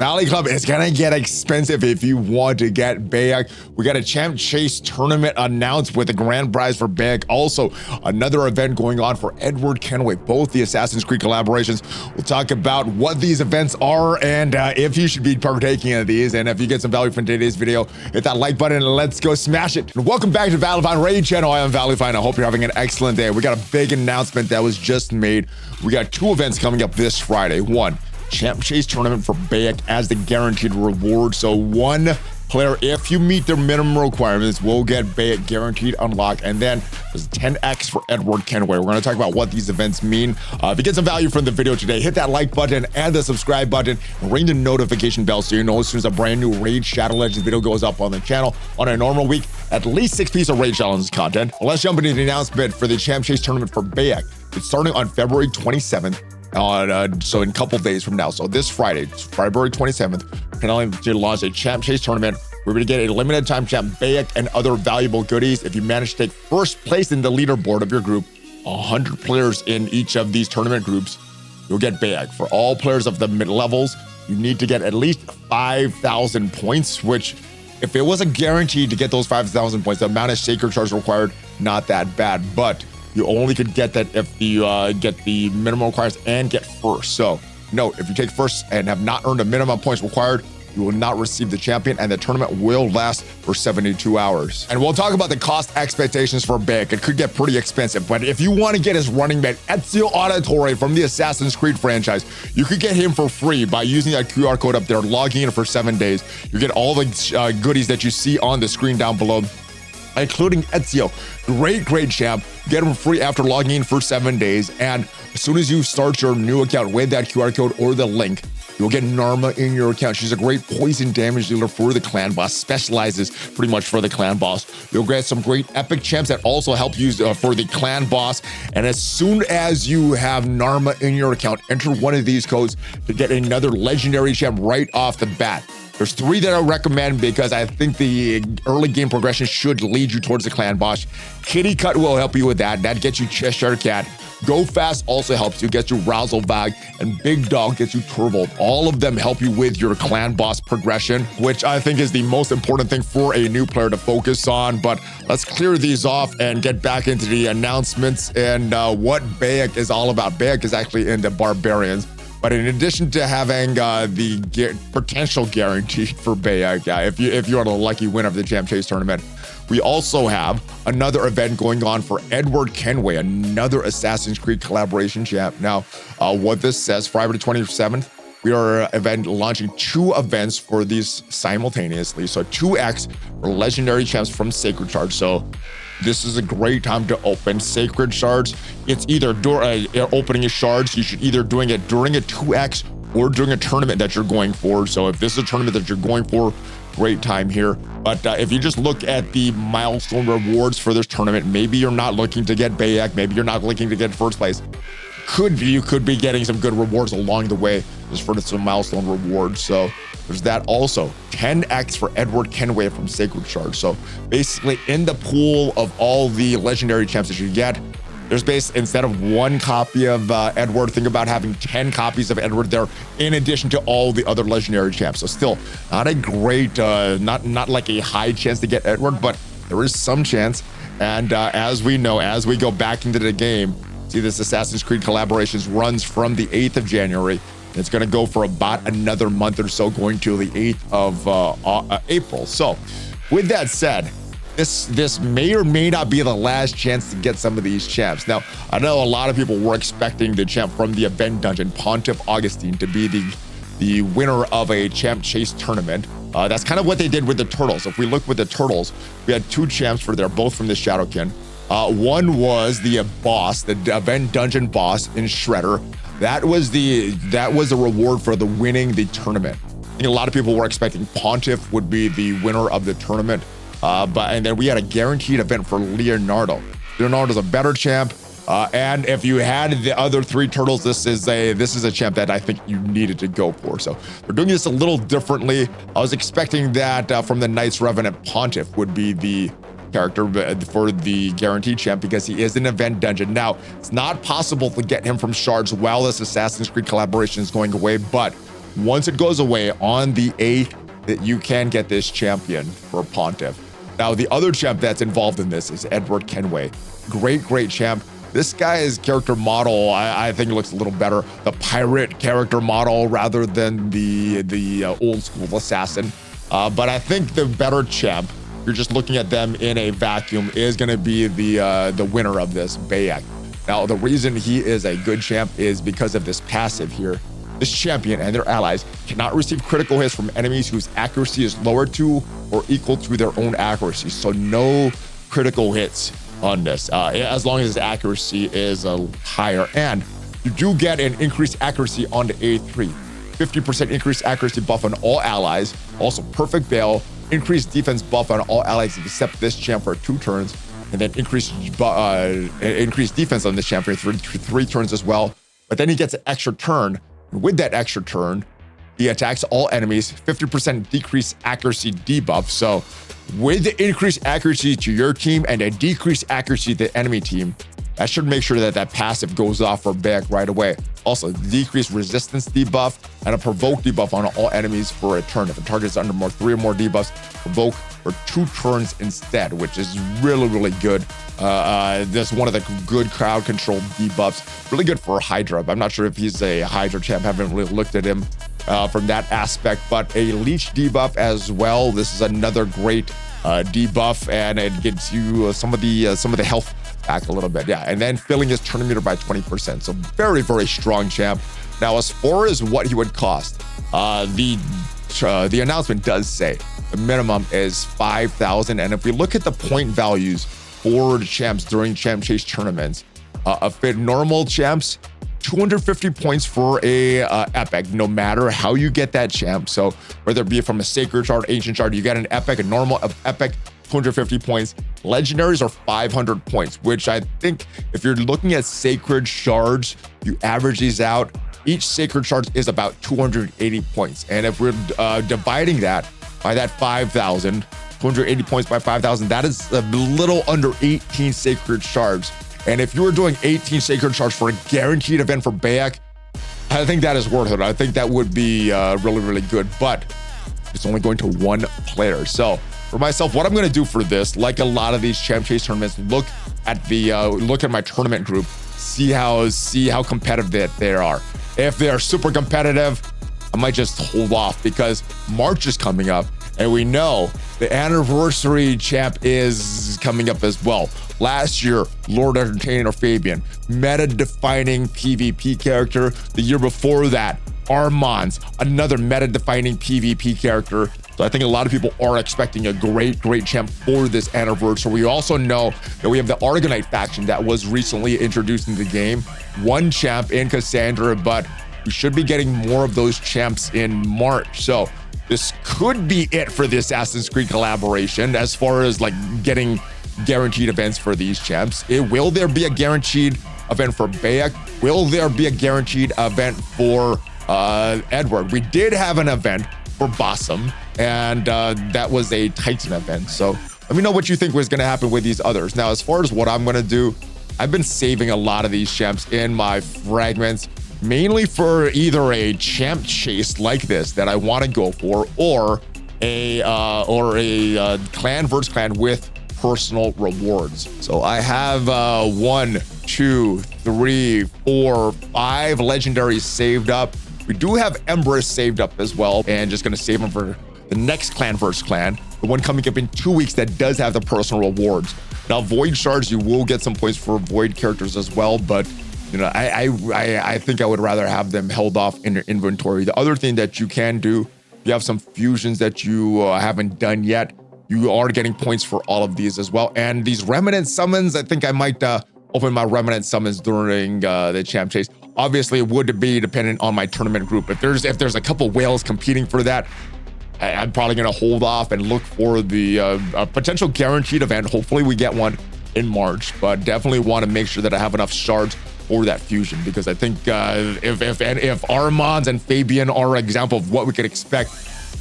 Valley Club is gonna get expensive if you want to get BAYEK. We got a Champ Chase tournament announced with a grand prize for BAYEK. Also, another event going on for Edward Kenway, both the Assassin's Creed collaborations. We'll talk about what these events are and if you should be partaking in these. And if you get some value from today's video, hit that like button and let's go smash it. And welcome back to ValleyFlyin Raid channel. I am ValleyFlyin. I hope you're having an excellent day. We got a big announcement that was just made. We got two events coming up this Friday. One, Champ Chase tournament for BAYEK as the guaranteed reward. So one player, if you meet their minimum requirements, will get BAYEK guaranteed unlock. And then there's 10x for Edward Kenway. We're going to talk about what these events mean. If you get some value from the video today, hit that like button and the subscribe button and ring the notification bell so you know as soon as a brand new Raid Shadow Legends video goes up on the channel. On a normal week, at least 6 pieces of Raid Shadow Legends content. Let's jump into the announcement for the Champ Chase tournament for BAYEK. It's starting on February 27th. So in a couple days from now, so this Friday, February 27th, Tayrel to launch a Champ Chase tournament. We're going to get a limited time champ BAYEK and other valuable goodies. If you manage to take first place in the leaderboard of your group, 100 players in each of these tournament groups, you'll get BAYEK. For all players of the mid levels, you need to get at least 5,000 points, which if it was a guarantee to get those 5,000 points, the amount of sacred shards required, not that bad, but you only could get that if you get the minimum requirements and get first. So note, if you take first and have not earned a minimum points required, you will not receive the champion, and the tournament will last for 72 hours. And we'll talk about the cost expectations for BAYEK. It could get pretty expensive, but if you want to get his running mate, Ezio Auditore from the Assassin's Creed franchise, you could get him for free by using that QR code up there, logging in for 7 days. You get all the goodies that you see on the screen down below, including Ezio. Great champ. Get him free after logging in for 7 days. And as soon as you start your new account with that QR code or the link, you'll get Narma in your account. She's a great poison damage dealer for the clan boss, specializes pretty much for the clan boss. You'll get some great epic champs that also help you for the clan boss. And as soon as you have Narma in your account, enter one of these codes to get another legendary champ right off the bat. There's 3 that I recommend because I think the early game progression should lead you towards the clan boss. Kitty Cut will help you with that. That gets you Cheshire Cat. Go Fast also helps you, gets you Razzlebag, and Big Dog gets you Turbo. All of them help you with your clan boss progression, which I think is the most important thing for a new player to focus on. But let's clear these off and get back into the announcements and what BAYEK is all about. BAYEK is actually into barbarians. But in addition to having the potential guarantee for BAYEK, if you are the lucky winner of the Champ Chase tournament, we also have another event going on for Edward Kenway, another Assassin's Creed collaboration champ. Now, what this says, Friday 27th, we are launching 2 events for these simultaneously. So 2x for legendary champs from Sacred Shards. So this is a great time to open Sacred Shards. It's either opening shards, you should either doing it during a 2x or during a tournament that you're going for. So if this is a tournament that you're going for, great time here. But if you just look at the milestone rewards for this tournament, maybe you're not looking to get BAYEK, maybe you're not looking to get first place. You could be getting some good rewards along the way just for some milestone rewards. So there's that. Also 10x for Edward Kenway from Sacred Shards. So basically in the pool of all the legendary champs that you get, there's instead of 1 copy of Edward, think about having 10 copies of Edward there in addition to all the other legendary champs. So still not a great, not like a high chance to get Edward, but there is some chance. And as we know, as we go back into the game, see, this Assassin's Creed collaborations runs from the 8th of January. It's going to go for about another month or so, going to the 8th of April. So with that said, this may or may not be the last chance to get some of these champs. Now, I know a lot of people were expecting the champ from the event dungeon, Pontiff Augustine, to be the winner of a Champ Chase tournament. That's kind of what they did with the Turtles. If we look with the Turtles, we had 2 champs for there, both from the Shadowkin. One was the boss, the event dungeon boss in Shredder. That was a reward for the winning the tournament. I think a lot of people were expecting Pontiff would be the winner of the tournament. And then we had a guaranteed event for Leonardo. Leonardo's a better champ. And if you had the other 3 turtles, this is a champ that I think you needed to go for. So they're doing this a little differently. I was expecting that from the Knights Revenant, Pontiff would be the character for the guaranteed champ because he is an event dungeon. Now, it's not possible to get him from shards while this Assassin's Creed collaboration is going away, but Once it goes away on the 8th, that you can get this champion for Pontiff. Now, the other champ that's involved in this is Edward Kenway. Great champ. This guy's character model, I think, looks a little better. The pirate character model rather than the old school assassin. But I think the better champ, you're just looking at them in a vacuum, is going to be the winner of this, BAYEK. Now, the reason he is a good champ is because of this passive here. This champion and their allies cannot receive critical hits from enemies whose accuracy is lower to or equal to their own accuracy. So no critical hits on this, as long as his accuracy is higher. And you do get an increased accuracy on the A3. 50% increased accuracy buff on all allies. Also perfect bail, increased defense buff on all allies except this champ for 2 turns. And then increased defense on this champ for 3 turns as well. But then he gets an extra turn. With that extra turn, he attacks all enemies, 50% decreased accuracy debuff. So with the increased accuracy to your team and a decreased accuracy to the enemy team, that should make sure that that passive goes off for BAYEK right away. Also, decreased resistance debuff and a provoke debuff on all enemies for a turn. If the target is under 3 or more debuffs, provoke for 2 turns instead, which is really good. This is one of the good crowd control debuffs. Really good for Hydra. I'm not sure if he's a Hydra champ. Haven't really looked at him from that aspect, but a leech debuff as well. This is another great debuff, and it gives you some of the health back a little bit. Yeah, and then filling his turn meter by 20%. So very strong champ. Now, as far as what he would cost, the announcement does say the minimum is 5,000. And if we look at the point values for the champs during champ chase tournaments, normal champs, 250 points for a epic, no matter how you get that champ. So whether it be from a sacred shard, ancient shard, you get an epic, a normal epic, 250 points. Legendaries are 500 points, which I think if you're looking at sacred shards, you average these out. Each sacred shard is about 280 points. And if we're dividing that by that 5,000, 280 points by 5,000, that is a little under 18 sacred shards. And if you were doing 18 sacred shards for a guaranteed event for BAYEK, I think that is worth it. I think that would be really good, but it's only going to 1 player. So for myself, what I'm going to do for this, like a lot of these champ chase tournaments, look at my tournament group, see how competitive they are. If they are super competitive, I might just hold off because March is coming up, and we know the anniversary champ is coming up as well. Last year, Lord Entertainer Fabian, meta-defining PvP character. The year before that, Armand's, another meta-defining PvP character. So I think a lot of people are expecting a great champ for this anniversary. We also know that we have the Argonite faction that was recently introduced in the game. 1 champ in Cassandra, but we should be getting more of those champs in March. So this could be it for the Assassin's Creed collaboration as far as like getting guaranteed events for these champs. Will there be a guaranteed event for BAYEK? Will there be a guaranteed event for Edward? We did have an event for Bossum, and that was a Titan event. So let me know what you think was going to happen with these others. Now, as far as what I'm going to do, I've been saving a lot of these champs in my fragments, mainly for either a champ chase like this that I want to go for, or a clan versus clan with personal rewards. So I have 1, 2, 3, 4, 5 legendaries saved up. We do have Empress saved up as well, and just going to save them for the next clan versus clan, the one coming up in 2 weeks that does have the personal rewards. Now, Void Shards, you will get some points for Void characters as well, but you know, I think I would rather have them held off in your inventory. The other thing that you can do, you have some fusions that you haven't done yet. You are getting points for all of these as well. And these Remnant Summons, I think I might open my Remnant Summons during the champ chase. Obviously, it would be dependent on my tournament group. If there's a couple whales competing for that, I'm probably going to hold off and look for the potential guaranteed event. Hopefully we get one in March, but definitely want to make sure that I have enough shards for that fusion, because I think if Armand and Fabian are an example of what we could expect,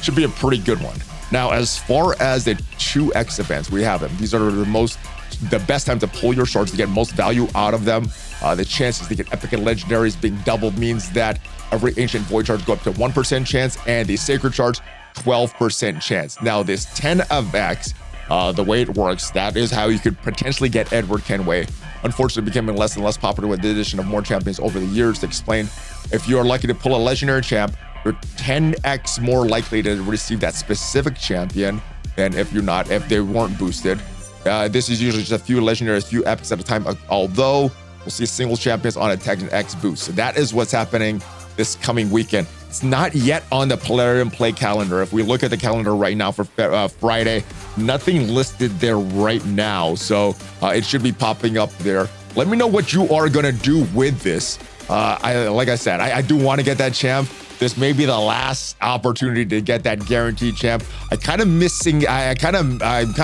should be a pretty good one. Now, as far as the 2x events, we have them. These are the best time to pull your shards to get most value out of them. The chances to get epic and legendaries being doubled means that every ancient void charge go up to 1% chance, and the sacred charge 12% chance. Now this 10 of X, the way it works, that is how you could potentially get Edward Kenway. Unfortunately, becoming less and less popular with the addition of more champions over the years. To explain, if you are lucky to pull a legendary champ, you're 10x more likely to receive that specific champion than if you're not, if they weren't boosted. This is usually just a few legendaries, a few epics at a time, although we'll see single champions on a 10x boost. So that is what's happening this coming weekend. It's not yet on the Polarium play calendar. If we look at the calendar right now for Friday, nothing listed there right now. So it should be popping up there. Let me know what you are going to do with this. Like I said, I do want to get that champ. This may be the last opportunity to get that guaranteed champ. I'm kind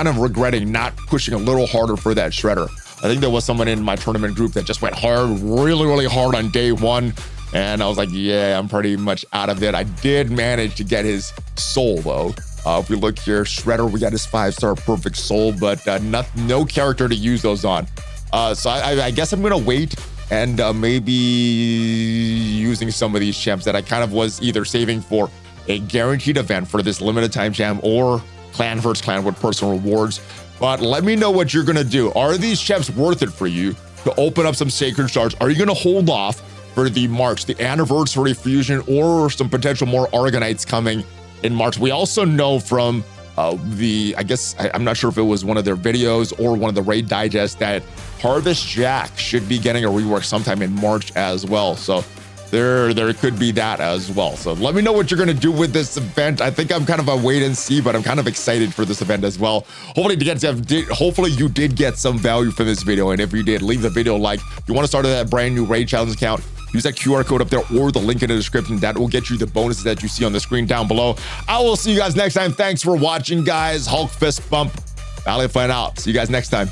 of regretting not pushing a little harder for that shredder. I think there was someone in my tournament group that just went hard, really hard on day one. And I was like, yeah, I'm pretty much out of it. I did manage to get his soul though. If we look here, Shredder, we got his 5-star perfect soul, but no character to use those on. So I guess I'm gonna wait and maybe using some of these champs that I kind of was either saving for a guaranteed event for this limited time jam or clan versus clan with personal rewards. But let me know what you're gonna do. Are these champs worth it for you to open up some sacred shards? Are you gonna hold off for the March, the anniversary fusion, or some potential more Argonites coming in March? We also know from I'm not sure if it was one of their videos or one of the raid digests, that Harvest Jack should be getting a rework sometime in March as well. So there could be that as well. So let me know what you're going to do with this event. I think I'm kind of a wait and see, but I'm kind of excited for this event as well. Hopefully you did get some value from this video. And if you did, leave the video a like. If you want to start that brand new raid challenge account, use that QR code up there or the link in the description. That will get you the bonuses that you see on the screen down below. I will see you guys next time. Thanks for watching, guys. Hulk fist bump. ValleyFlyin out. See you guys next time.